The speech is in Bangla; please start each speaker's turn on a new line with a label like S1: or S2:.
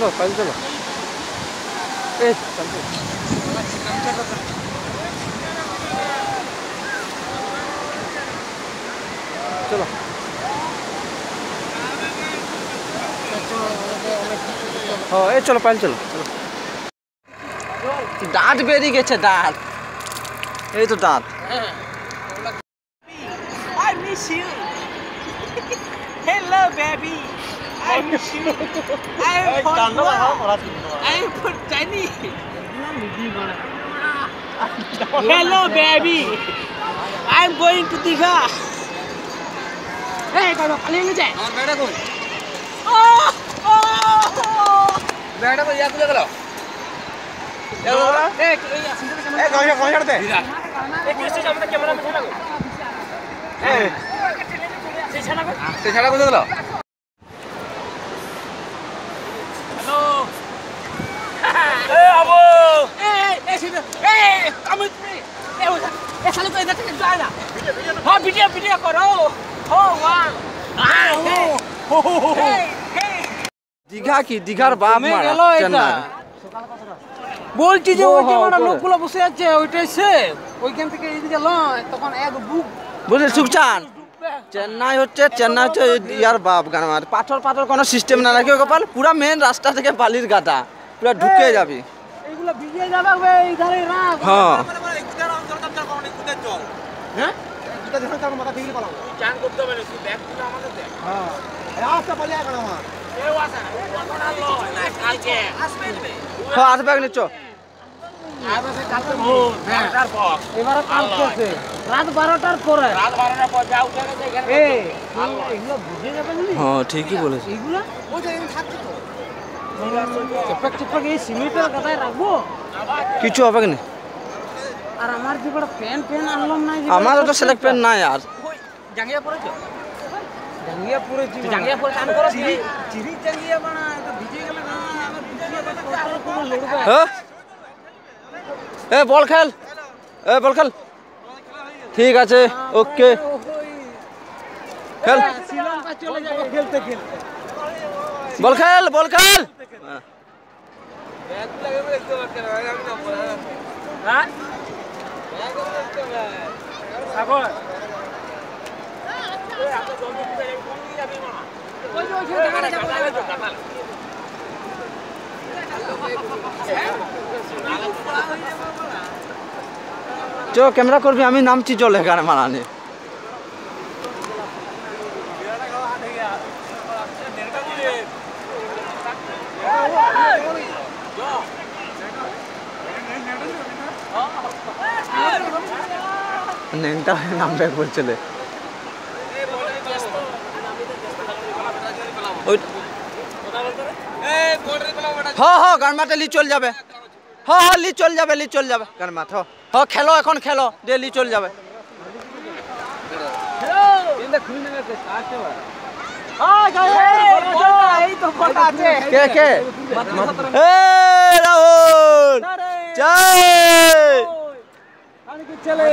S1: चलो पैदल चलो। चलो हाँ ए चलो पैदल चलो। दाँत बेरिয়ে গেছে দাঁত এই তো দাঁত।
S2: I miss you. Hello baby. I miss you. I am for Danny. Hello baby. I am going to Digha. Hey, कौन पाले ले जाए?
S1: और बैठा कौन?
S2: Oh.
S1: बैठा तो याद लगा लो।
S2: ए
S1: कौन छड़ते?
S2: एक कैसे जाओ कैमरा में चला गो।
S1: से छड़ा को लगा लो।
S2: हेलो। ए अबो। ए come with me. ए साले को इधर से जाए ना। हाँ वीडियो करो। हो वाह।
S1: দীঘা কি দীঘার বাপ মারা চেন্নাই
S2: বলছি যে ওই যে মানে লোকগুলো বসে আছে ওইটাই সে ওইখান থেকে এদিকে লয় তখন এক বুক
S1: বুঝলে সুখচান চেন্নাই হচ্ছে ইয়ার বাপ গানার পাথর কোনো সিস্টেম না রাখি গোপাল পুরা মেন রাস্তা থেকে বালির গাদা পুরা ঢুকে যাবি
S2: এইগুলো ভিজে যাবে বে ইধারে রাখ
S1: হ্যাঁ
S2: হ্যাঁ
S3: এটা দেখো তার মাথা ঠিকই পালাও
S2: চান করতে হবে না তুই ব্যাগ তুলে আমাদের দে
S3: হ্যাঁ রাস্তা পালিয়ে গেল আমার
S2: এই ওয়াসা ওয়াসা লো কালকে আসবে
S1: হ্যাঁ আসবে নিচ্ছ
S2: আইবাসে কালকে ভোর 12টার পর এবারে কালকে রাত 12টার পরে রাত 12টার পর যা উঠে গেছে এখানে এই এগুলো বুঝে যাবে না
S1: হ্যাঁ ঠিকই বলেছিস
S2: এগুলো ওই জায়গায় থাকছে তো চপক এই সিমেন্টের গাদায় রাখবো
S1: কিছু হবে না
S2: আর আমার যে বড় পেন আনলাম না
S1: আমার তো সিলেক্ট পেন না यार
S2: জাঙ্গিয়া পড়েছো জাঙ্গিয়া পরে কাম করো চিরি জাঙ্গিয়া বানা তো ভিজে গেল না আমার ভিজিয়ে কথা কোনো লড়বে
S1: হ্যাঁ এ বল খেল ঠিক আছে ওকে খেল
S2: শ্রীলঙ্কা চলে যাবে খেলতে
S1: বল খেল
S2: ব্যাগ লাগাবে দেখতে পারতে না আমি না হ্যাঁ ব্যাগ দেখতে হবে সাগর এই আপনি জমি দিতে কোন দিকে যাবে মামা ওই জায়গাটা যাবে
S1: চো ক্যামেরা করবি আমি নামছি চলে এখানে মারানে নেংটা নামবে বলছিলে हाँ गान माते ली चल जाबे हाँ ली चल जाबे गान मात हाँ खेलो এখন খেলো দে লি চল যাবে কে রাহুল
S2: চলে